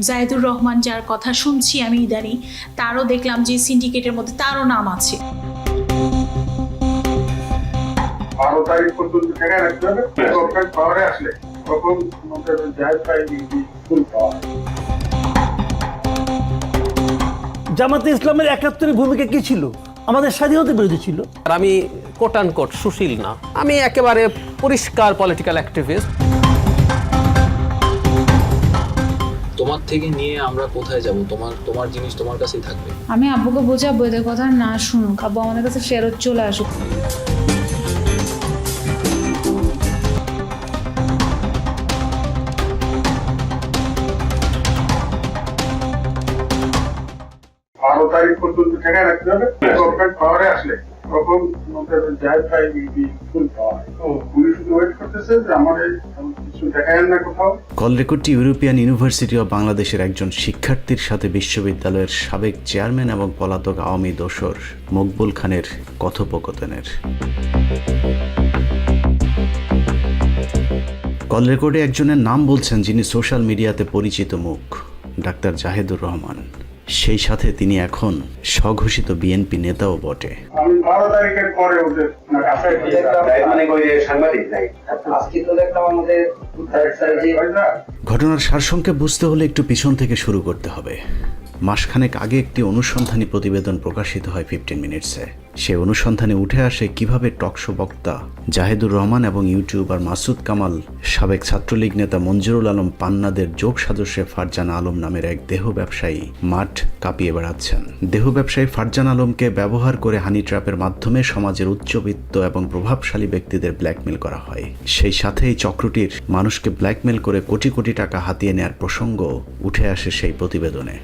জাহিদুর রহমান যার কথা শুনছি আমি ইদানিং, তারও দেখলাম যে সিন্ডিকেটের মধ্যে তারও নাম আছে। 12 তারিখ পর্যন্ত ঠেকায় রাখতে হবে, গভর্নমেন্ট পাওয়ারে আসলে তখন আমাদের জাহিদ ভাই ফুল পাওয়ার। জামাতে ইসলামের ৭১-এর ভূমিকা কি ছিল? আমাদের স্বাধীনতা বিরোধী ছিল। আর আমি কোট অ্যান্ড কোট সুশীল না, আমি একেবারে পরিষ্কার পলিটিক্যাল অ্যাক্টিভিস্ট। তোমার থেকে নিয়ে আমরা কোথায় যাব? তোমার জিনিস তোমার কাছেই থাকবে। আমি আব্বুকে বোঝাবো এদের কথা না শুনুক, আব্বু আমাদের কাছে ফেরত চলে আসুক। তারিখ পর্যন্ত ঠেকায় রাখতে হবে, গভর্নমেন্ট পাওয়ারে আসলে তখন আমাদের জাহিদ ভাই ফুল পাওয়ার। পুলিশ শুধু ওয়েট করতেছে যে আমাদের কিছু দেখায় না কোথাও। কল রেকর্ডটি ইউরোপিয়ান ইউনিভার্সিটি অব বাংলাদেশের একজন শিক্ষার্থীর সাথে বিশ্ববিদ্যালয়ের সাবেক চেয়ারম্যান এবং পলাতক আওয়ামী দোসর মকবুল খানের কথোপকথনের। কল রেকর্ডে একজনের নাম বলছেন যিনি সোশ্যাল মিডিয়াতে পরিচিত মুখ, ডাক্তার জাহিদুর রহমান। সেই সাথে তিনি এখন স্বঘোষিত বিএনপি নেতাও বটে। আমি 12 তারিখের পরে ওদের ঘটনার সারসংক্ষেপ বুঝতে হলে একটু পিছন থেকে শুরু করতে হবে। মাসখানেক আগে একটি অনুসন্ধানী প্রতিবেদন প্রকাশিত হয় 15 মিনিটসে। সে অনুসন্ধানে উঠে আসে কিভাবে টকশো বক্তা জাহিদুর রহমান এবং ইউটিউবার মাসুদ কামাল সাবেক ছাত্রলীগ নেতা মঞ্জুরুল আলম পান্নাদের যোগ সাদস্যে ফারজানা আলম নামের এক দেহ ব্যবসায়ী মাঠ কাঁপিয়ে বেড়াচ্ছেন। দেহ ব্যবসায়ী ফারজানা আলমকে ব্যবহার করে হানি ট্র্যাপের মাধ্যমে সমাজের উচ্চবিত্ত এবং প্রভাবশালী ব্যক্তিদের ব্ল্যাকমেল করা হয়। সেই সাথে এই চক্রটির মানুষকে ব্ল্যাকমেল করে কোটি কোটি টাকা হাতিয়ে নেয়ার প্রসঙ্গ উঠে আসে সেই প্রতিবেদনে।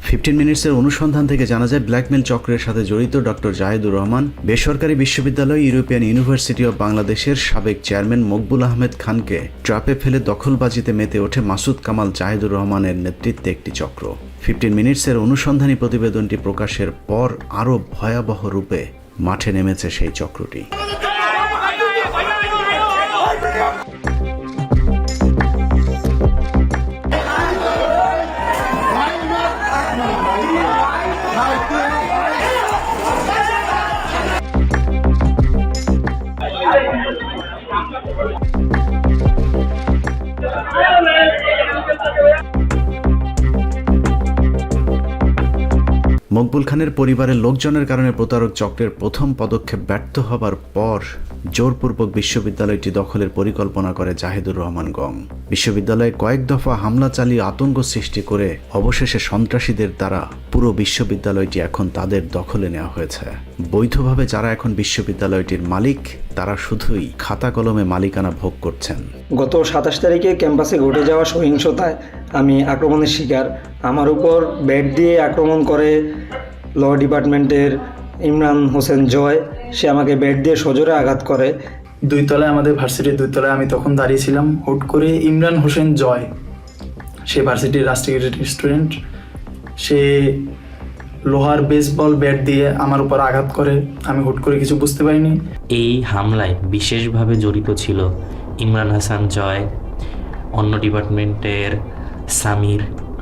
15 মিনিটসের অনুসন্ধান থেকে জানা যায় ব্ল্যাকমেল চক্রের সাথে জড়িত ডক্টর জাহিদুর রহমান বেসরকারি বিশ্ববিদ্যালয় ইউরোপিয়ান ইউনিভার্সিটি অব বাংলাদেশের সাবেক চেয়ারম্যান মকবুল আহমেদ খানকে ট্র্যাপে ফেলে দখলবাজিতে মেতে ওঠে মাসুদ কামাল জাহিদুর রহমানের নেতৃত্বে একটি চক্র। 15 মিনিটসের অনুসন্ধানী প্রতিবেদনটি প্রকাশের পর আরও ভয়াবহ রূপে মাঠে নেমেছে সেই চক্রটি। মকবুল খানের পরিবারের লোকজনের কারণে প্রতারক চক্রের প্রথম পদক্ষেপ ব্যর্থ হবার পর জোরপূর্বক বিশ্ববিদ্যালয়টি দখলের পরিকল্পনা করে জাহিদুর রহমান গং। বিশ্ববিদ্যালয়ে কয়েক দফা হামলা চালিয়ে আতঙ্ক সৃষ্টি করে অবশেষে সন্ত্রাসীদের দ্বারা পুরো বিশ্ববিদ্যালয়টি এখন তাদের দখলে নেওয়া হয়েছে। বৈধভাবে যারা এখন বিশ্ববিদ্যালয়টির মালিক তারা শুধুই খাতা কলমে মালিকানা ভোগ করছেন। গত 27 তারিখে ক্যাম্পাসে ঘটে যাওয়া সহিংসতায় আমি আক্রমণের শিকার। আমার উপর ব্যাট দিয়ে আক্রমণ করে ল ডিপার্টমেন্টের ইমরান হোসেন জয়। সে আমাকে ব্যাট দিয়ে সজোরে আঘাত করে। 2 তলায়, আমাদের ভার্সিটির 2 তলায় আমি তখন দাঁড়িয়েছিলাম। হুট করে ইমরান হোসেন জয়, সে ভার্সিটির রাষ্ট্রীয় স্টুডেন্ট, সে লোহার বেসবল ব্যাট দিয়ে আমার উপর আঘাত করে। আমি হুট করে কিছু বুঝতে পারিনি। এই হামলায় বিশেষভাবে জড়িত ছিল ইমরান হাসান জয়, অন্য ডিপার্টমেন্টের সামির,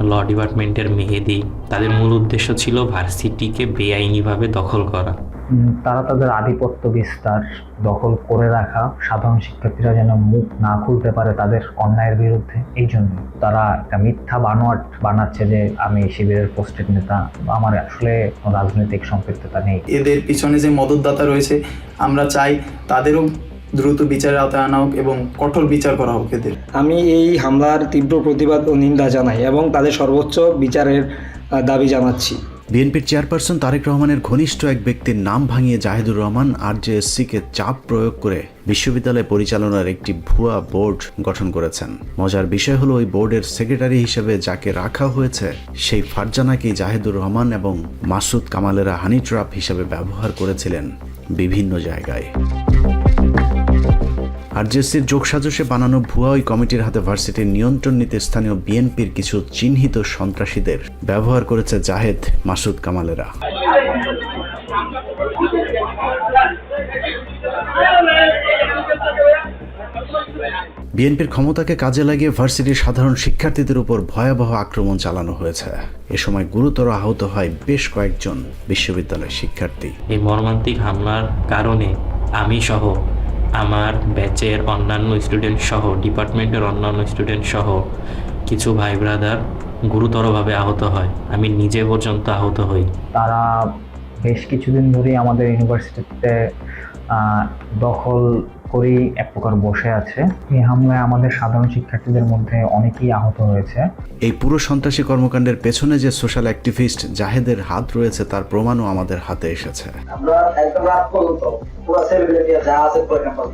ল ডিপার্টমেন্টের মেহেদি। তাদের মূল উদ্দেশ্য ছিল ভার্সিটিকে বেআইনিভাবে দখল করা। তারা তাদের আধিপত্য বিস্তার, দখল করে রাখা, সাধারণ শিক্ষার্থীরা যেন মুখ না খুলতে পারে তাদের অন্যায়ের বিরুদ্ধে। এই জন্য তারা একটা মিথ্যা বানোয়াট বানাচ্ছে যে আমি শিবিরের পোস্টেড নেতা। আমার আসলে রাজনৈতিক সম্পৃক্ততা নেই। এদের পিছনে যে মদতদাতা রয়েছে আমরা চাই তাদেরও দ্রুত বিচারের আওতায় আনা হোক এবং কঠোর বিচার করা হোক এদের। আমি এই হামলার তীব্র প্রতিবাদ ও নিন্দা জানাই এবং তাদের সর্বোচ্চ বিচারের দাবি জানাচ্ছি। বিএনপির চেয়ারপারসন তারেক রহমানের ঘনিষ্ঠ এক ব্যক্তির নাম ভাঙিয়ে জাহিদুর রহমান আরজেএসসিকে চাপ প্রয়োগ করে বিশ্ববিদ্যালয় পরিচালনার একটি ভুয়া বোর্ড গঠন করেছেন। মজার বিষয় হলো ওই বোর্ডের সেক্রেটারি হিসেবে যাকে রাখা হয়েছে সেই ফারজানাকেই জাহিদুর রহমান এবং মাসুদ কামালেরা হানি ট্র্যাপ হিসেবে ব্যবহার করেছিলেন বিভিন্ন জায়গায়। আরজেএসসির যোগসাজশে বানানো ভুয়া ওই কমিটির হাতে ভার্সিটির নিয়ন্ত্রণ নিতে স্থানীয় বিএনপির কিছু চিহ্নিত সন্ত্রাসীদের ব্যবহার করেছে জাহেদ, মাসুদ কামালেরা। বিএনপির ক্ষমতাকে কাজে লাগিয়ে ভার্সিটির সাধারণ শিক্ষার্থীদের উপর ভয়াবহ আক্রমণ চালানো হয়েছে। এ সময় গুরুতর আহত হয় বেশ কয়েকজন বিশ্ববিদ্যালয়ের শিক্ষার্থী। এই মর্মান্তিক হামলার কারণে আমি সহ আমার ব্যাচের অন্যান্য স্টুডেন্ট সহ ডিপার্টমেন্টের অন্যান্য স্টুডেন্ট সহ কিছু ভাই ব্রাদার গুরুতরভাবে আহত হয়। আমি নিজে পর্যন্ত আহত হই। তারা বেশ কিছুদিন ধরেই আমাদের ইউনিভার্সিটিতে দখল করেই এক প্রকার বসে আছে। এই হামলায় আমাদের সাধারণ শিক্ষার্থীদের মধ্যে অনেকেই আহত হয়েছে। এই পুরো সন্ত্রাসী কর্মকাণ্ডের পেছনে যে সোশ্যাল অ্যাক্টিভিস্ট জাহেদের হাত রয়েছে তার প্রমাণও আমাদের হাতে এসেছে। আমরা একদম রাত পর্যন্ত পুরো সেলিব্রিটি যা আছে পুরো ক্যাম্পাস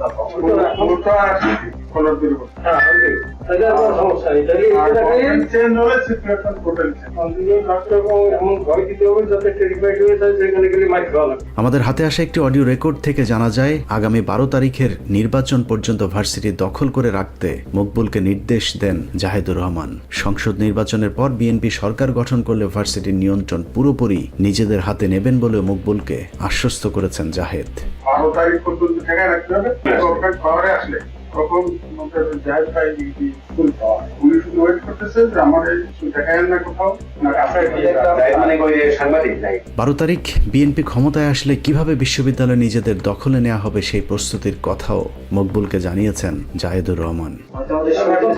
আমাদের হাতে আসা একটি অডিও রেকর্ড থেকে জানা যায়, আগামী 12 তারিখের নির্বাচন পর্যন্ত ভার্সিটি দখল করে রাখতে মকবুলকে নির্দেশ দেন জাহেদুর রহমান। সংসদ নির্বাচনের পর বিএনপি সরকার গঠন করলে ভার্সিটির নিয়ন্ত্রণ পুরোপুরি নিজেদের হাতে নেবেন বলে মকবুলকে আশ্বস্ত করেছেন জাহেদ। 12 তারিখ পর্যন্ত ঠেকায় রাখতে হবে। গভর্নমেন্ট পাওয়ারে আসলে তখন জাহেদ ভাই ফুল পাওয়ার। উনি শুধু ওয়েট করতেছে যে আমার এই ঠেকায় না কোথাও না কাছে 12 তারিখ বিএনপি ক্ষমতায় আসলে কিভাবে বিশ্ববিদ্যালয় নিজেদের দখলে নেওয়া হবে সেই প্রস্তুতির কথাও মকবুলকে জানিয়েছেন জাহেদুর রহমান।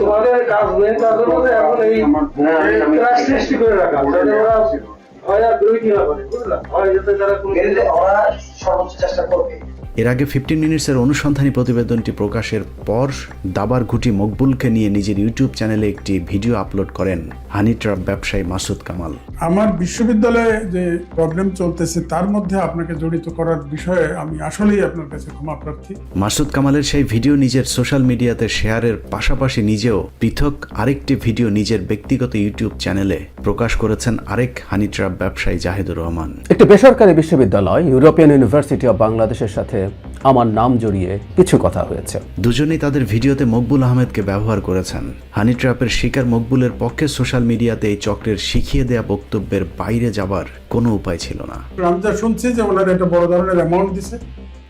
তোমাদের কাজ নেই, তাদের মধ্যে এখন এই সৃষ্টি করে রাখা সর্বোচ্চ চেষ্টা করবে। এর আগে 15 মিনিটসের অনুসন্ধানী প্রতিবেদনটি প্রকাশের পর দাবার ঘুঁটি মকবুলকে নিয়ে নিজের ইউটিউব চ্যানেলে একটি ভিডিও আপলোড করেন হানি ট্রাপ ব্যবসায়ী মাসুদ কামাল। আমার বিশ্ববিদ্যালয়ে যে প্রবলেম চলতেছে তার মধ্যে আপনাকে জড়িত করার বিষয়ে আমি আসলেই আপনার কাছে ক্ষমা প্রার্থী। মাসুদ কামালের সেই ভিডিও নিজের সোশ্যাল মিডিয়াতে শেয়ারের পাশাপাশি নিজেও পৃথক আরেকটি ভিডিও নিজের ব্যক্তিগত ইউটিউব চ্যানেলে প্রকাশ করেছেন আরেক হানি ট্রাপ ব্যবসায়ী জাহেদুর রহমান। একটি বেসরকারি বিশ্ববিদ্যালয় ইউরোপিয়ান ইউনিভার্সিটি অব বাংলাদেশের সাথে আমার নাম জড়িয়ে কিছু কথা হয়েছে। দুজনেই তাদের ভিডিওতে মকবুল আহমেদকে ব্যবহার করেছেন। হানি ট্র্যাপের শিকার মকবুলের পক্ষে সোশ্যাল মিডিয়াতে এই চক্রের শিখিয়ে দেয়া বক্তব্যের বাইরে যাবার কোনো উপায় ছিল না। আমি যা শুনছি যে ওনারা একটা বড় ধরনের অ্যামাউন্ট দিছে,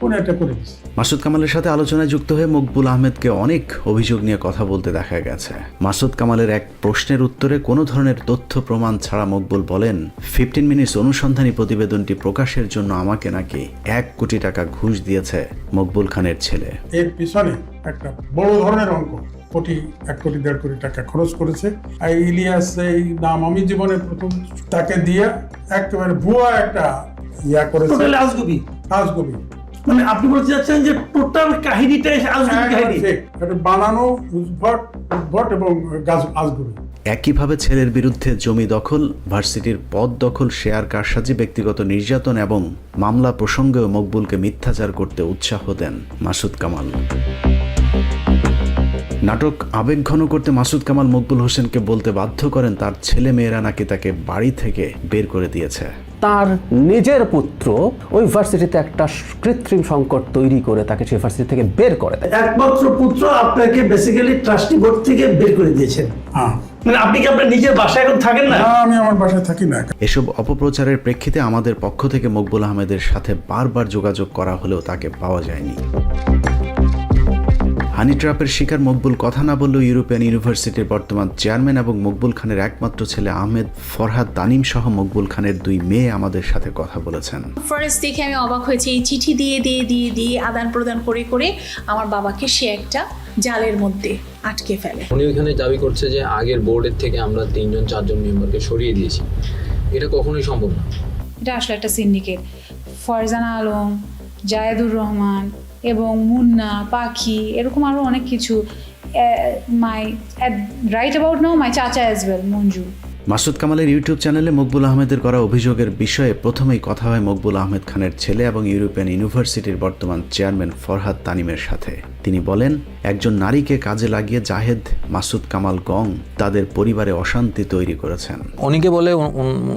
উনি এটা করে দিছে। মাসুদ কামালের সাথে আলোচনায় যুক্ত হয়ে মকবুল আহমেদকে অনেক অভিযোগ নিয়ে কথা বলতে দেখা গেছে। মাসুদ কামালের এক প্রশ্নের উত্তরে কোনো ধরনের তথ্য প্রমাণ ছাড়া মকবুল বলেন, 15 মিনিটস অনুসন্ধানী প্রতিবেদনটি প্রকাশের জন্য আমাকে নাকি 1 কোটি টাকা ঘুষ দিয়েছে মকবুল খানের ছেলে। এর পিছনে একটা বড় ধরনের অঙ্ক, 1 কোটি 1.5 কোটি টাকা খরচ করেছে। এই ইলিয়াস, এই নাম আমি জীবনে প্রথম তাকে দিয়ে একেবারে ভুয়া একটা ইয়া করেছে। আজগুবি মানে আপনি বলতে চাচ্ছেন যে টোটাল কাহিনীটাই আজগুবি কাহিনী, এটা বানানো উদ্ভট এবং আজগুবি। একইভাবে ছেলের বিরুদ্ধে জমি দখল, ভার্সিটির পদ দখল, শেয়ার কারসাজি, ব্যক্তিগত নির্যাতন এবং মামলা প্রসঙ্গেও মকবুলকে মিথ্যাচার করতে উৎসাহ দেন মাসুদ কামাল। নাটক আবেগঘন করতে মাসুদ কামাল মকবুল হোসেনকে বলতে বাধ্য করেন তার ছেলে মেয়েরা নাকি তাকে বাড়ি থেকে বের করে দিয়েছে। তার নিজের পুত্র ওই ভার্সিটিতে একটা কৃত্রিম সংকট তৈরি করে তাকে সেই ভার্সিটি থেকে বের করে দেয়। একমাত্র পুত্র আপনাকে বেসিক্যালি ট্রাস্টি বোর্ড থেকে বের করে দিয়েছেন। মানে আপনি কি আপনার নিজের বাসায় এখন থাকেন না? আমি আমার বাসায় থাকি না। এসব অপপ্রচারের প্রেক্ষিতে আমাদের পক্ষ থেকে মকবুল আহমেদের সাথে বারবার যোগাযোগ করা হলেও তাকে পাওয়া যায়নি। হানি ট্র্যাপের শিকার মকবুল কথা না বললেও ইউরোপিয়ান ইউনিভার্সিটির বর্তমান চেয়ারম্যান এবং মকবুল খানের একমাত্র ছেলে আহমেদ ফরহাদ তানিম সহ মকবুল খানের 2 মেয়ে আমাদের সাথে কথা বলেছেন। ফার্স্ট দেখে আমি অবাক হয়েছি, এই চিঠি দিয়ে আদান প্রদান করে আমার বাবাকে সে একটা জালের মধ্যে আটকে ফেলে। উনি ওইখানে দাবি করছে যে আগের বোর্ডের থেকে আমরা 3-4 মেম্বারকে সরিয়ে দিয়েছি। এটা কখনোই সম্ভব না। এটা আসলে একটা সিন্ডিকেট। ফরজানা আলম, জায়েদুর রহমান এবং মুন্না, পাখি, এরকম আরও অনেক কিছু। রাইট অ্যাবাউট নাও মাই চাচা অ্যাজ ওয়েল, মঞ্জু। মাসুদ কামালের ইউটিউব চ্যানেলে মকবুল আহমেদের করা অভিযোগের বিষয়ে প্রথমেই কথা হয় মকবুল আহমেদ খানের ছেলে এবং ইউরোপিয়ান ইউনিভার্সিটির বর্তমান চেয়ারম্যান ফরহাদ তানিমের সাথে। তিনি বলেন, একজন নারীকে কাজে লাগিয়ে জাহেদ, মাসুদ কামাল গং তাদের পরিবারে অশান্তি তৈরি করেছেন। অনেকে বলে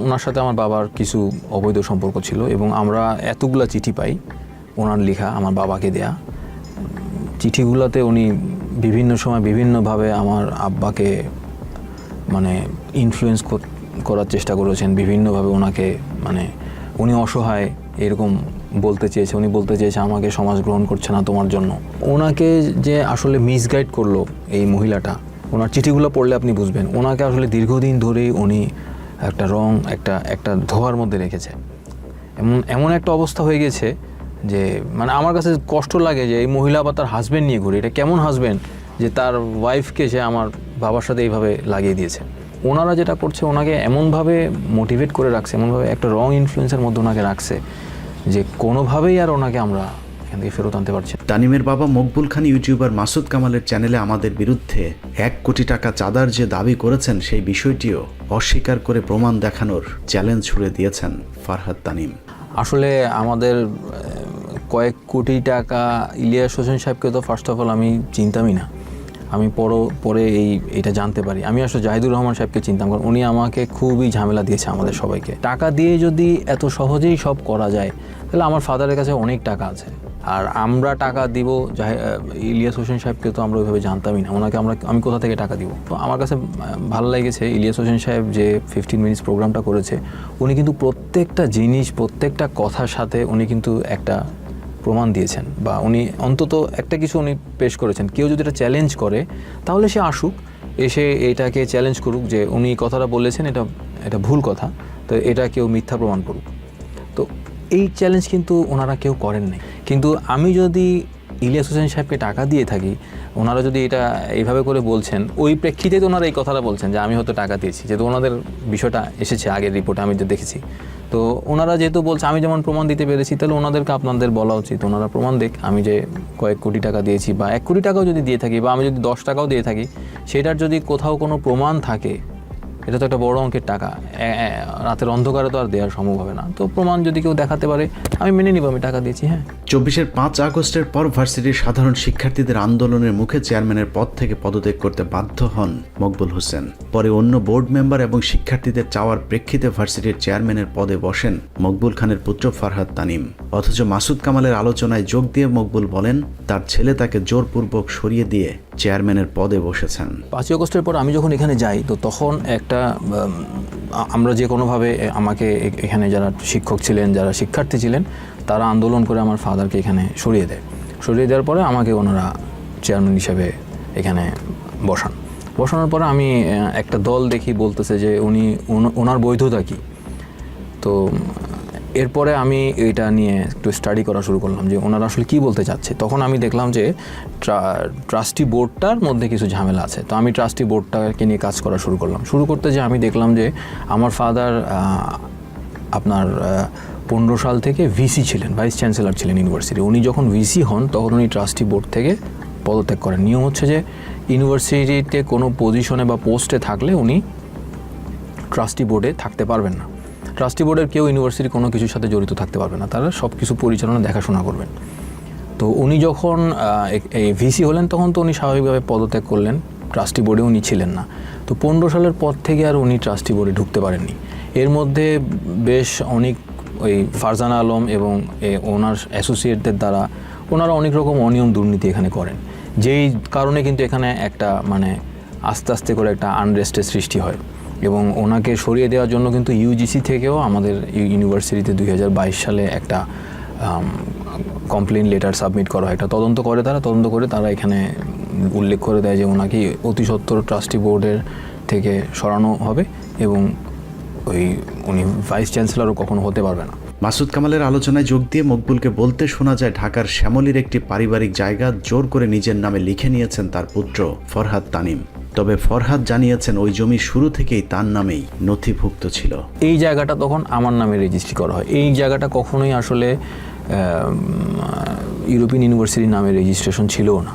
ওনার সাথে আমার বাবার কিছু অবৈধ সম্পর্ক ছিল এবং আমরা এতগুলা চিঠি পাই ওনার লেখা, আমার বাবাকে দেয়া চিঠিগুলোতে উনি বিভিন্ন সময় বিভিন্নভাবে আমার আব্বাকে মানে ইনফ্লুয়েন্স করার চেষ্টা করেছেন, বিভিন্নভাবে ওনাকে মানে উনি অসহায় এরকম বলতে চেয়েছে, উনি বলতে চেয়েছে আমাকে সমাজ গ্রহণ করছে না তোমার জন্য। ওনাকে যে আসলে মিসগাইড করলো এই মহিলাটা, ওনার চিঠিগুলো পড়লে আপনি বুঝবেন ওনাকে আসলে দীর্ঘদিন ধরেই উনি একটা একটা ধোয়ার মধ্যে রেখেছে। এমন একটা অবস্থা হয়ে গেছে যে মানে আমার কাছে কষ্ট লাগে যে এই মহিলা আবার তার হাজব্যান্ড নিয়ে ঘুরে। এটা কেমন হাজব্যান্ড যে তার ওয়াইফকে সে আমার বাবার সাথে এইভাবে লাগিয়ে দিয়েছে। ওনারা যেটা করছে ওনাকে এমনভাবে মোটিভেট করে রাখছে, এমনভাবে একটা রং ইনফ্লুয়েন্সের মধ্যে ওনাকে রাখছে যে কোনোভাবেই আর ওনাকে আমরা এখান থেকে ফেরত আনতে পারছি না। তানিমের বাবা মকবুল খান ইউটিউবার মাসুদ কামালের চ্যানেলে আমাদের বিরুদ্ধে 1 কোটি টাকা চাঁদার যে দাবি করেছেন সেই বিষয়টিও অস্বীকার করে প্রমাণ দেখানোর চ্যালেঞ্জ ছুড়ে দিয়েছেন ফারহাদ তানিম। আসলে আমাদের কয়েক কোটি টাকা ইলিয়াস হোসেন সাহেবকে তো ফার্স্ট অফ অল আমি চিনতামই না। আমি পরে এইটা জানতে পারি। আমি আসলে জাহিদুর রহমান সাহেবকে চিনতাম, কারণ উনি আমাকে খুবই ঝামেলা দিয়েছে আমাদের সবাইকে। টাকা দিয়ে যদি এত সহজেই সব করা যায় তাহলে আমার ফাদারের কাছে অনেক টাকা আছে, আর আমরা টাকা দিব ইলিয়াস হোসেন সাহেবকে তো আমরা ওইভাবে জানতামই না। ওনাকে আমি কোথা থেকে টাকা দিব? তো আমার কাছে ভালো লেগেছে ইলিয়াস হোসেন সাহেব যে 15 মিনিটস প্রোগ্রামটা করেছে, উনি কিন্তু প্রত্যেকটা জিনিস প্রত্যেকটা কথার সাথে উনি কিন্তু একটা প্রমাণ দিয়েছেন, বা উনি অন্তত একটা কিছু উনি পেশ করেছেন। কেউ যদি এটা চ্যালেঞ্জ করে তাহলে সে আসুক, এসে এটাকে চ্যালেঞ্জ করুক যে উনি কথাটা বলেছেন এটা ভুল কথা, তো এটা কেউ মিথ্যা প্রমাণ করুক। তো এই চ্যালেঞ্জ কিন্তু ওনারা কেউ করেন নাই। কিন্তু আমি যদি ইলিয়াস হোসেন সাহেবকে টাকা দিয়ে থাকি, ওনারা যদি এটা এইভাবে করে বলছেন, ওই প্রেক্ষিতে তো ওনারা এই কথাটা বলছেন যে আমি হয়তো টাকা দিয়েছি, যেহেতু ওনাদের বিষয়টা এসেছে আগের রিপোর্টে আমি তো দেখেছি। তো ওনারা যেহেতু বলছে আমি যেমন প্রমাণ দিতে পেরেছি, তাহলে ওনাদেরকে আপনাদের বলা উচিত ওনারা প্রমাণ দেখ আমি যে কয়েক কোটি টাকা দিয়েছি, বা 1 কোটি টাকাও যদি দিয়ে থাকি, বা আমি যদি 10 টাকাও দিয়ে থাকি, সেটার যদি কোথাও কোনো প্রমাণ থাকে, এটা তো একটা বড় অঙ্কের টাকা, রাতের অন্ধকারে তো আর দেওয়ার সম্ভব হবে না। তো প্রমাণ যদি কেউ দেখাতে পারে আমি মেনে নিব আমি টাকা দিয়েছি। হ্যাঁ, 24-এর 5 আগস্টের পর ভার্সিটির সাধারণ শিক্ষার্থীদের আন্দোলনের মুখে চেয়ারম্যানের পদ থেকে পদত্যাগ করতে বাধ্য হন মকবুল হোসেন। পরে অন্য বোর্ড মেম্বার এবং শিক্ষার্থীদের চাওয়ার প্রেক্ষিতে ভার্সিটির চেয়ারম্যানের পদে বসেন মকবুল খানের পুত্র ফারহাদ তানিম। অথচ মাসুদ কামালের আলোচনায় যোগ দিয়ে মকবুল বলেন তার ছেলে তাকে জোরপূর্বক সরিয়ে দিয়ে চেয়ারম্যানের পদে বসেছেন। 5 আগস্টের পর আমি যখন এখানে যাই, তো তখন আমরা যে কোনোভাবে আমাকে এখানে যারা শিক্ষক ছিলেন, যারা শিক্ষার্থী ছিলেন, তারা আন্দোলন করে আমার ফাদারকে এখানে সরিয়ে দেওয়ার পরে আমাকে ওনারা চেয়ারম্যান হিসেবে এখানে বসানোর পরে আমি একটা দল দেখি বলতেছে যে ওনার বৈধতা কী। তো এরপরে আমি এটা নিয়ে একটু স্টাডি করা শুরু করলাম যে ওনারা আসলে কী বলতে চাচ্ছে। তখন আমি দেখলাম যে ট্রাস্টি বোর্ডটার মধ্যে কিছু ঝামেলা আছে। তো আমি ট্রাস্টি বোর্ডটাকে নিয়ে কাজ করা শুরু করতে যে আমি দেখলাম যে আমার ফাদার আপনার 15 সাল থেকে ভিসি ছিলেন, ভাইস চ্যান্সেলর ছিলেন ইউনিভার্সিটি। উনি যখন ভিসি হন তখন উনি ট্রাস্টি বোর্ড থেকে পদত্যাগ করেন। নিয়ম হচ্ছে যে ইউনিভার্সিটিতে কোনো পজিশনে বা পোস্টে থাকলে উনি ট্রাস্টি বোর্ডে থাকতে পারবেন না। ট্রাস্টি বোর্ডের কেউ ইউনিভার্সিটির কোনো কিছুর সাথে জড়িত থাকতে পারবে না, তারা সব কিছু পরিচালনা দেখাশোনা করবেন। তো উনি যখন এই ভিসি হলেন তখন তো উনি স্বাভাবিকভাবে পদত্যাগ করলেন, ট্রাস্টি বোর্ডে উনি ছিলেন না। তো 15 সালের পর থেকে আর উনি ট্রাস্টি বোর্ডে ঢুকতে পারেননি। এর মধ্যে বেশ অনেক ওই ফারজানা আলম এবং ওনার অ্যাসোসিয়েটদের দ্বারা ওনারা অনেক রকম অনিয়ম দুর্নীতি এখানে করেন, যেই কারণে কিন্তু এখানে একটা মানে আস্তে আস্তে করে একটা আনরেস্টের সৃষ্টি হয়। এবং ওনাকে সরিয়ে দেওয়ার জন্য কিন্তু ইউজিসি থেকেও আমাদের ইউনিভার্সিটিতে 2022 সালে একটা কমপ্লেন লেটার সাবমিট করা হয়। একটা তদন্ত করে তারা এখানে উল্লেখ করে দেয় যে ওনাকে অতি সত্বর ট্রাস্টি বোর্ডের থেকে সরানো হবে এবং উনি ভাইস চ্যান্সেলরও কখনো হতে পারবে না। মাসুদ কামালের আলোচনায় যোগ দিয়ে মকবুলকে বলতে শোনা যায় ঢাকার শ্যামলীর একটি পারিবারিক জায়গা জোর করে নিজের নামে লিখে নিয়েছেন তার পুত্র ফরহাদ তানিম। তবে ফরহাদ জানিয়েছেন ওই জমি শুরু থেকেই তার নামেই নথিভুক্ত ছিল। এই জায়গাটা তখন আমার নামে রেজিস্ট্রি করা হয়। এই জায়গাটা কখনোই আসলে ইউরোপিয়ান ইউনিভার্সিটির নামে রেজিস্ট্রেশন ছিল না।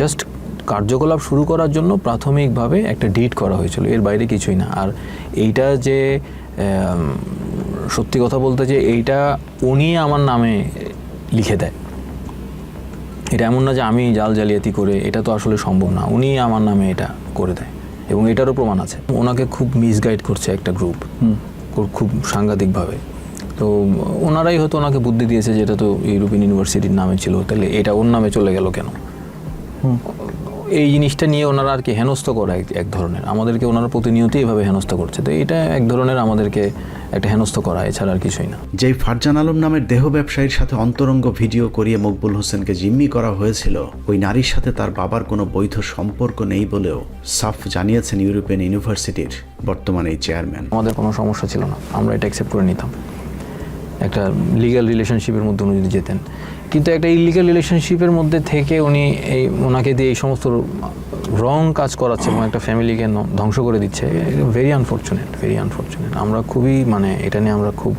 জাস্ট কার্যকলাপ শুরু করার জন্য প্রাথমিকভাবে একটা ডিড করা হয়েছিল, এর বাইরে কিছুই না। আর এইটা যে সত্যি কথা বলতে যে এইটা উনি আমার নামে লিখে দেয়, এটা এমন না যে আমি জালিয়াতি করে, এটা তো আসলে সম্ভব না। উনি আমার নামে এটা করে দেয় এবং এটারও প্রমাণ আছে। ওনাকে খুব মিসগাইড করছে একটা গ্রুপ, খুব সাংঘাতিকভাবে। তো ওনারাই হয়তো ওনাকে বুদ্ধি দিয়েছে যে এটা তো ইউরোপিয়ান ইউনিভার্সিটির নামে ছিল, তাহলে এটা ওর নামে চলে গেল কেন। এই জিনিসটা নিয়ে ওনারা আর কি হেনস্থ করা এক ধরনের, আমাদেরকে ওনারা প্রতিনিয়ত এইভাবে হেনস্থ করছে। তো এটা এক ধরনের আমাদেরকে একটা হেনস্থ করা, এছাড়া আর কিছুই না। যেই ফারজান আলম নামের দেহ ব্যবসায়ীর সাথে অন্তরঙ্গ ভিডিও করিয়ে মকবুল হোসেনকে জিম্মি করা হয়েছিল, ওই নারীর সাথে তার বাবার কোনো বৈধ সম্পর্ক নেই বলেও সাফ জানিয়েছেন ইউরোপিয়ান ইউনিভার্সিটির বর্তমানে এই চেয়ারম্যান। আমাদের কোনো সমস্যা ছিল না, আমরা এটা অ্যাকসেপ্ট করে নিতাম একটা লিগ্যাল রিলেশনশিপের মধ্যে উনি যদি যেতেন। কিন্তু একটা ইলিগাল রিলেশনশিপের মধ্যে থেকে উনি ওনাকে দিয়ে এই সমস্ত রং কাজ করাচ্ছে এবং একটা ফ্যামিলিকে ধ্বংস করে দিচ্ছে, ভেরি আনফর্চুনেট। আমরা খুবই এটা নিয়ে আমরা খুব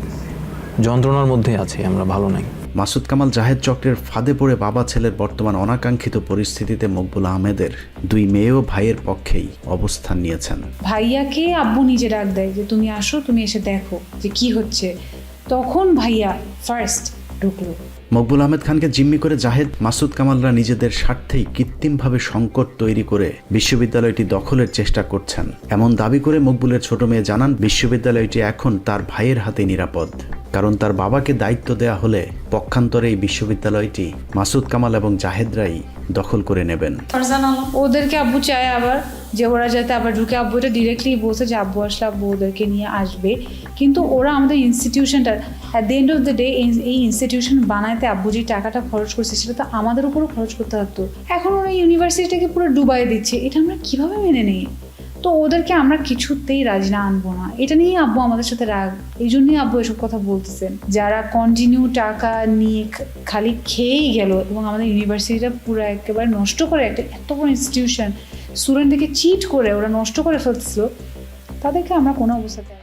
যন্ত্রণার মধ্যে আছি, আমরা ভালো নাই। মাসুদ কামাল জাহেদ চক্রের ফাঁদে পড়ে বাবা ছেলের বর্তমান অনাকাঙ্ক্ষিত পরিস্থিতিতে মকবুল আহমেদের দুই মেয়ে ও ভাইয়ের পক্ষেই অবস্থান নিয়েছেন। ভাইয়াকে আব্বু নিজে ডাক দেয় যে তুমি আসো, তুমি এসে দেখো যে কি হচ্ছে। তখন ভাইয়া ফার্স্ট ঢুকলো। মকবুল আহমেদ খানকে জিম্মি করে জাহেদ, মাসুদ কামালরা নিজেদের স্বার্থেই কৃত্রিমভাবে সংকট তৈরি করে বিশ্ববিদ্যালয়টি দখলের চেষ্টা করছেন এমন দাবি করে মকবুলের ছোট মেয়ে জানান, বিশ্ববিদ্যালয়টি এখন তার ভাইয়ের হাতে নিরাপদ, কারণ তার বাবাকে দায়িত্ব দেয়া হলে পক্ষান্তরে এই বিশ্ববিদ্যালয়টি মাসুদ কামাল এবং জাহেদরাই দখল করে নেবেন। ওদেরকে আব্বু চায় আবার যে ওরা যাতে আবার ঢুকে, আব্বু এটা ডিরেক্টলি বলছে যে আব্বু আসলে আব্বু ওদেরকে নিয়ে আসবে, কিন্তু ওরা আমাদের ইনস্টিটিউশনটা at the end of the day এই ইনস্টিটিউশন বানাইতে আব্বু যে টাকাটা খরচ করছে সেটা তো আমাদের উপরও খরচ করতে হতো। এখন ওরা ইউনিভার্সিটিটাকে পুরো ডুবাই দিচ্ছে, এটা আমরা কিভাবে মেনে নিই? তো ওদেরকে আমরা কিছুতেই রাজি না আনবো না, এটা নিয়েই আব্বু আমাদের সাথে রাগ। এই জন্যই আব্বু এসব কথা বলতেছেন। যারা কন্টিনিউ টাকা নিয়ে খালি খেয়েই গেল এবং আমাদের ইউনিভার্সিটিটা পুরো একেবারে নষ্ট করে, একটা এত বড় ইনস্টিটিউশন স্টুডেন্টদেরকে চিট করে ওরা নষ্ট করে ফেলছিল, তাদেরকে আমরা কোনো অবস্থাতে।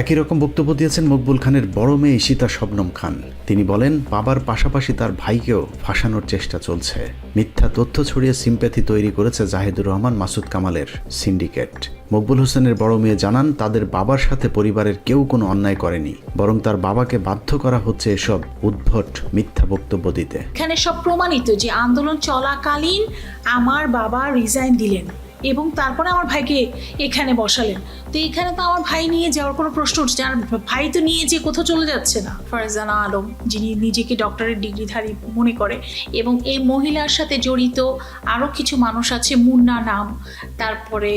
একই রকম বক্তব্য দিয়েছেন মকবুল খানের বড় মেয়ে ঈশিতা শবনম খান। তিনি বলেন, বাবার পাশাপাশি তার ভাইকেও ফাঁসানোর চেষ্টা চলছে। মিথ্যা তথ্য ছড়িয়ে সিম্প্যাথি তৈরি করেছে জাহিদুর রহমান মাসুদ কামালের সিন্ডিকেট। মকবুল হোসেনের বড় মেয়ে জানান, তাদের বাবার সাথে পরিবারের কেউ কোনো অন্যায় করেনি, বরং তার বাবাকে বাধ্য করা হচ্ছে এসব উদ্ভট মিথ্যা বক্তব্য দিতে। এখানে সব প্রমাণিত যে আন্দোলন চলাকালীন আমার বাবা রিজাইন দিলেন এবং তারপরে আমার ভাইকে এখানে বসালেন। তো এখানে তো আমার ভাই নিয়ে যাওয়ার কোনো প্রশ্ন উঠছে, আর ভাই তো নিয়ে যে কোথাও চলে যাচ্ছে না। ফারজানা আলম, যিনি নিজেকে ডক্টরেট ডিগ্রিধারী মনে করে, এবং এই মহিলার সাথে জড়িত আরও কিছু মানুষ আছে, মুন্না নাম, তারপরে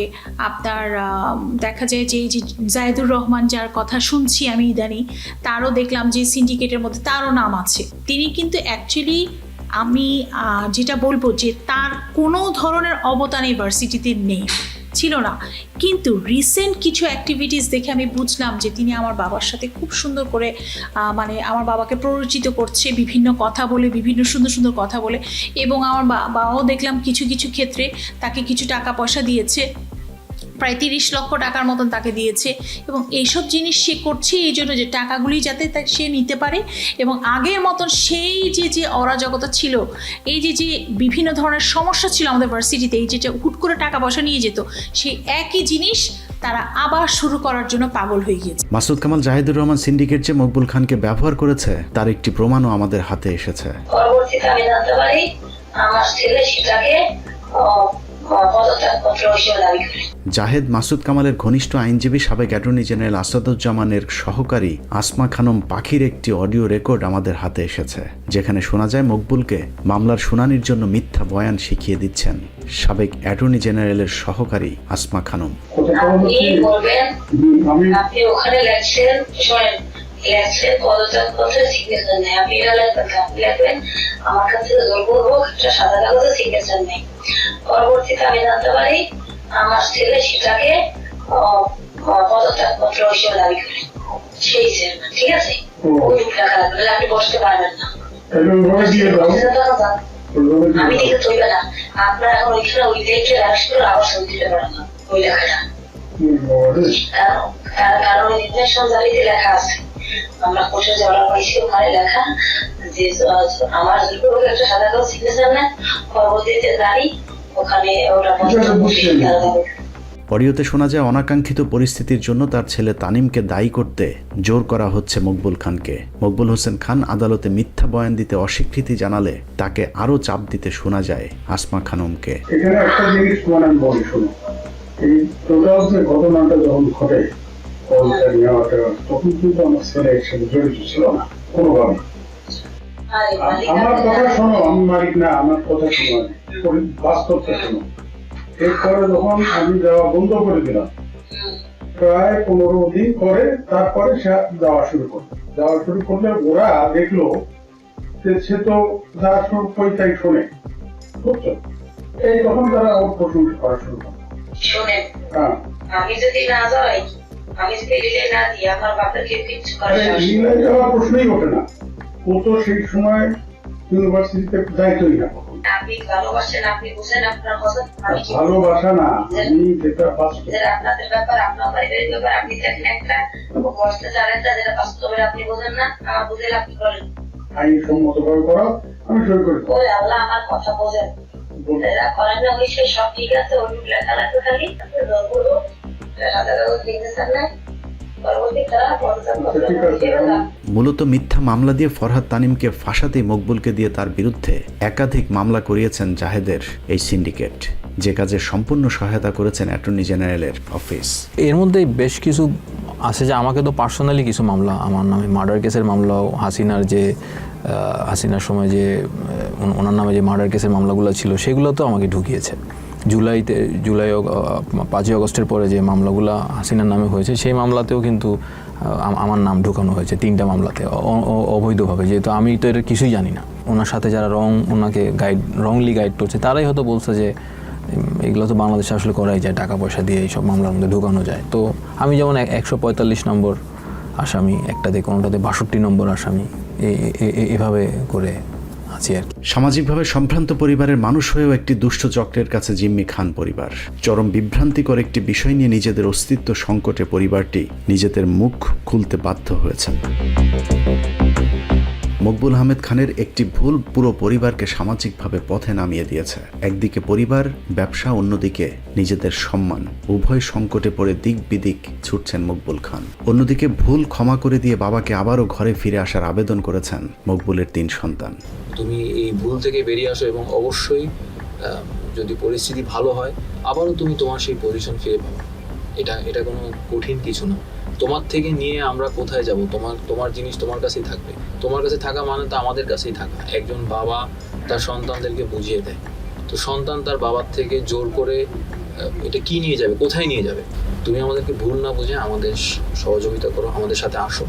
আপনার দেখা যায় যে এই যে জায়েদুর রহমান যার কথা শুনছি আমি ইদানি, তারও দেখলাম যে সিন্ডিকেটের মধ্যে তারও নাম আছে। তিনি কিন্তু অ্যাকচুয়ালি আমি যেটা বলবো যে তার কোনো ধরনের অবদান ইউনিভার্সিটিতে নেই, ছিল না, কিন্তু রিসেন্ট কিছু অ্যাক্টিভিটিস দেখে আমি বুঝলাম যে তিনি আমার বাবার সাথে খুব সুন্দর করে আমার বাবাকে প্ররোচিত করছে বিভিন্ন কথা বলে, বিভিন্ন সুন্দর সুন্দর কথা বলে, এবং আমার বাবাও দেখলাম কিছু কিছু ক্ষেত্রে তাকে কিছু টাকা পয়সা দিয়েছে, প্রায় 30 লক্ষ টাকার মতন তাকে দিয়েছে। এবং এইসব জিনিস সে করছে এই জন্য যে টাকাগুলি যাতে সে নিতে পারে, এবং আগের মতন সেই যে অরাজকতা ছিল, এই যে বিভিন্ন ধরনের সমস্যা ছিল আমাদের ভার্সিটিতে, এই যে হুট করে টাকা পয়সা নিয়ে যেত, সেই একই জিনিস তারা আবার শুরু করার জন্য পাগল হয়ে গিয়েছে। মাসুদ কামাল জাহিদুর রহমান সিন্ডিকেট যে মকবুল খানকে ব্যবহার করেছে তার একটি প্রমাণও আমাদের হাতে এসেছে। পরবর্তীতে আমি জানতে পারি আমার ছেলে সেটাকে জাহেদ মাসুদ কামালের ঘনিষ্ঠ আইনজীবী সাবেক অ্যাটর্নি জেনারেল আসাদুজ্জামানের সহকারী আসমা খানম পাখির একটি অডিও রেকর্ড আমাদের হাতে এসেছে, যেখানে শোনা যায় মকবুলকে মামলার শুনানির জন্য মিথ্যা বয়ান শিখিয়ে দিচ্ছেন সাবেক অ্যাটর্নি জেনারেলের সহকারী আসমা খানম। আপনি ওখানে লেখছেন পদত্যাগপত্রে সিগনেচার নেই, আপনি এটা লিখবেন আমার কাছে জোর করবো একটা সাদা কাগজে সিগনেচার নেই। পরবর্তীতে আমি জানতে পারি আমার ছেলে সেটাকে পদত্যাগপত্র হিসেবে দাবি করে, সেই চেয়ারম্যান, ঠিক আছে, ওই লেখা লাগবে, আপনি বসতে পারবেন না, আমি দেখে তৈবে না, আপনার এখন ওইখানে ওই লেখে রাখছিল আবার সই দিতে পারেন না ওই লেখাটা, কারণ নির্দেশন জারিতে লেখা আছে, আমরা কোর্টে যাওয়ার পাইছি ওখানে লেখা যে আমার একটা সাদা কাগজ সিগনেচার নেন, পরবর্তীতে জানি ওখানে ওরা অডিওতে শোনা যায় অনাকাঙ্ক্ষিত পরিস্থিতির জন্য তার ছেলে তানিমকে দায়ী করতে জোর করা হচ্ছে মকবুল খানকে। মকবুল হোসেন খান আদালতে মিথ্যা বয়ান দিতে অস্বীকৃতি জানালে তাকে আরো চাপ দিতে শোনা যায় আসমা খানমকে। এখানে একটা জিনিস আমি বলি, শোনো, এই টোটাল যে ঘটনাটা যখন ঘটে তখন কিন্তু আমার ছেলে একসাথে জড়িত ছিল না কোনোভাবে। আমার কথা শোনো, আমি মালিক না, আমার কথা শোনো, বাস্তবটা শোনো। এরপরে যখন আমি যাওয়া বন্ধ করে দিলাম, প্রায় 15 দিন পরে তারপরে সে যাওয়া শুরু করলে ওরা দেখলো যে সে তো যা কই তাই শোনে, বুঝছো? এই তখন তারা ওর প্রশংসা করা শুরু করে। শোনেন, হ্যাঁ, আমি যদি না যাই, আমি যদি রিলে না দিই, আমার বাপেরকে কিচ্ছু করে রিলে যাওয়ার প্রশ্নই ওঠে না। ও তো সেই সময় ইউনিভার্সিটিতে যাইতই না। আপনি ভালোবাসেন, আপনি বুঝেন আপনার কথা। আমি কি ভালোবাসা না, আমি যেটা আপনাদের ব্যাপার, আপনার পারিবারিক ব্যাপার, আপনি দেখেন একটা বসতে জানেন না, যেটা বাস্তবে আপনি বোঝেন না, আমার বুঝেন আপনি করেন। আইনসম্মত ভাবে করা, আমি সই করি। ওরে আল্লাহ, আমার কথা বোঝেন, এরা করেন না, ওই সেই সব ঠিক আছে, ওই লেখা লাগবে খালি বলবো সাদা কাগজ লিখেছেন না, পরবর্তী তারা মূলত মিথ্যা মামলা দিয়ে ফরহাদ তানিমকে ফাঁসাতে মকবুলকে দিয়ে তার বিরুদ্ধে একাধিক মামলা করিয়েছেন জাহেদের এই সিন্ডিকেট, যে কাজে সম্পূর্ণ সহায়তা করেছেন অ্যাটর্নি জেনারেলের অফিস। এর মধ্যে বেশ কিছু আছে যে আমাকে তো পার্সোনালি কিছু মামলা আমার নামে, মার্ডার কেসের মামলাও, হাসিনার সময় যে ওনার নামে যে মার্ডার কেসের মামলাগুলো ছিল সেগুলো তো আমাকে ঢুকিয়েছে। জুলাই 5ই আগস্টের পরে যে মামলাগুলো হাসিনার নামে হয়েছে সেই মামলাতেও কিন্তু আমার নাম ঢুকানো হয়েছে 3টা মামলাতে অবৈধভাবে, যেহেতু আমি তো এটা কিছুই জানি না। ওনার সাথে যারা ওনাকে রংলি গাইড করছে তারাই হয়তো বলছে যে এগুলো তো বাংলাদেশে আসলে করাই যায়, টাকা পয়সা দিয়ে এইসব মামলার মধ্যে ঢুকানো যায়। তো আমি যেমন 145 নম্বর আসামি, একটাতে কোনোটাতে 62 নম্বর আসামি, এভাবে করে আছি আর কি। সামাজিকভাবে সম্ভ্রান্ত পরিবারের মানুষ হয়েও একটি দুষ্ট চক্রের কাছে জিম্মি খান পরিবার। চরম বিভ্রান্তিকর একটি বিষয় নিয়ে নিজেদের অস্তিত্ব সংকটে পরিবারটি নিজেদের মুখ খুলতে বাধ্য হয়েছেন। মকবুল আহমেদ খানের একটি ভুল পুরো পরিবারকে সামাজিকভাবে পথে নামিয়ে দিয়েছে। একদিকে পরিবার, ব্যবসা, অন্যদিকে নিজেদের সম্মান, উভয় সংকটে পড়ে দিক বিদিক ছুটছেন মকবুল খান। অন্যদিকে ভুল ক্ষমা করে দিয়ে বাবাকে আবারও ঘরে ফিরে আসার আবেদন করেছেন মকবুলের 3 সন্তান। তুমি এই ভুল থেকে বেরিয়ে আসো এবং অবশ্যই যদি পরিস্থিতি ভালো হয় আবারও তুমি তোমার সেই পজিশন ফিরে পাবে। এটা কোনো কঠিন কিছু না। তোমার থেকে নিয়ে আমরা কোথায় যাব? তোমার জিনিস তোমার কাছেই থাকবে। তোমার কাছে থাকা মানে তো আমাদের কাছেই থাকা। একজন বাবা তার সন্তানদেরকে বুঝিয়ে দেয়, তো সন্তান তার বাবার থেকে জোর করে এটা কি নিয়ে যাবে, কোথায় নিয়ে যাবে? তুমি আমাদেরকে ভুল না বুঝে আমাদের সহযোগিতা করো, আমাদের সাথে আসো,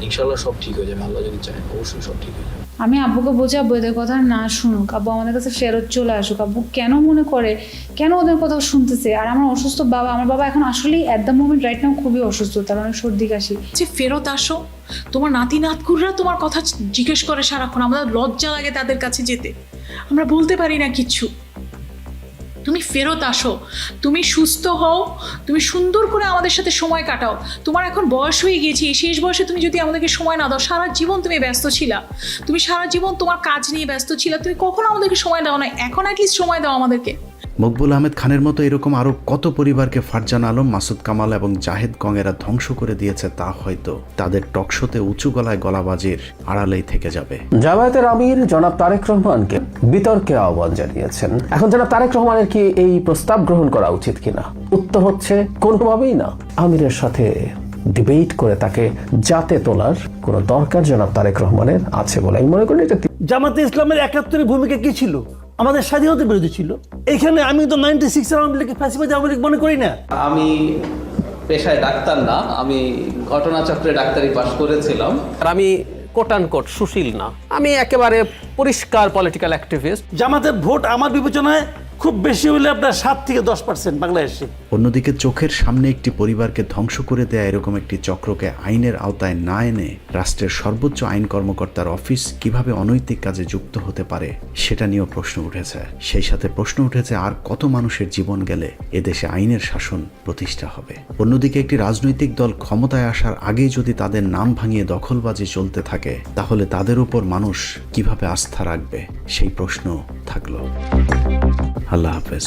ইনশাল্লাহ সব ঠিক হয়ে যাবে। আল্লাহ যদি চায় অবশ্যই সব ঠিক হয়ে যাবে। আমি আব্বুকে বোঝাবো এদের কথা না শুনুক, আব্বু আমাদের কাছে ফেরত চলে আসুক। আব্বু কেন মনে করে, কেন ওদের কথা শুনতেছে? আর আমার অসুস্থ বাবা, আমার বাবা এখন আসলেই at the moment right now খুবই অসুস্থ, তার অনেক সর্দি কাশি। যে ফেরত আসো, তোমার নাতি নাতকুররা তোমার কথা জিজ্ঞেস করে সারাক্ষণ, আমাদের লজ্জা লাগে তাদের কাছে যেতে, আমরা বলতে পারি না কিচ্ছু। তুমি ফেরত আসো, তুমি সুস্থ হও, তুমি সুন্দর করে আমাদের সাথে সময় কাটাও। তোমার এখন বয়স হয়ে গিয়েছে, এই শেষ বয়সে তুমি যদি আমাদেরকে সময় না দাও, সারা জীবন তুমি ব্যস্ত ছিলা, তুমি সারা জীবন তোমার কাজ নিয়ে ব্যস্ত ছিলা, তুমি কখনো আমাদেরকে সময় দাও না, এখন অ্যাটলিস্ট সময় দাও আমাদেরকে। মকবুল আহমেদ খানের মতো এরকম আরও কত পরিবারকে ফারজান আলম, মাসুদ কামাল এবং জাহেদ কংয়েরা ধ্বংস করে দিয়েছে তা হয়তো তাদের টকশোতে উঁচু গলায় গলাবাজির আড়ালেই থেকে যাবে। জামায়াতের আমির জনাব তারেক রহমানকে বিতর্কে আহ্বান জানিয়েছেন। এখন জনাব তারেক রহমানের কি এই প্রস্তাব গ্রহণ করা উচিত কিনা? উত্তর হচ্ছে কোনোভাবেই না। আমিরের সাথে ডিবেট করে তাকে জাতে তোলার কোনো দরকার জনাব তারেক রহমানের আছে বলে আমি মনে করি। জামাতে ইসলামের 71-এর ভূমিকা কি ছিল? আমাদের স্বাধীনতা বিরোধী ছিল। এখানে আমি তো 96 আওয়ামী লীগকে ফ্যাসিবাদী আওয়ামী লীগ মনে করি না। আমি পেশায় ডাক্তার না, আমি ঘটনাচক্রে ডাক্তারি পাশ করেছিলাম। আর আমি কোট অ্যান্ড কোট সুশীল না, আমি একেবারে পরিষ্কার পলিটিক্যাল অ্যাক্টিভিস্ট। জামাতের ভোট আমার বিবেচনায় খুব বেশি হলে আপনার 7 থেকে 10% বাংলাদেশে। অন্যদিকে চোখের সামনে একটি পরিবারকে ধ্বংস করে দেয়া এরকম একটি চক্রকে আইনের আওতায় না এনে রাষ্ট্রের সর্বোচ্চ আইন কর্মকর্তার অফিস কিভাবে অনৈতিক কাজে যুক্ত হতে পারে সেটা নিয়েও প্রশ্ন উঠেছে। সেই সাথে প্রশ্ন উঠেছে আর কত মানুষের জীবন গেলে এদেশে আইনের শাসন প্রতিষ্ঠা হবে। অন্যদিকে একটি রাজনৈতিক দল ক্ষমতায় আসার আগেই যদি তাদের নাম ভাঙিয়ে দখলবাজি চলতে থাকে তাহলে তাদের উপর মানুষ কিভাবে আস্থা রাখবে সেই প্রশ্ন থাকলো। আল্লাহ হাফেজ।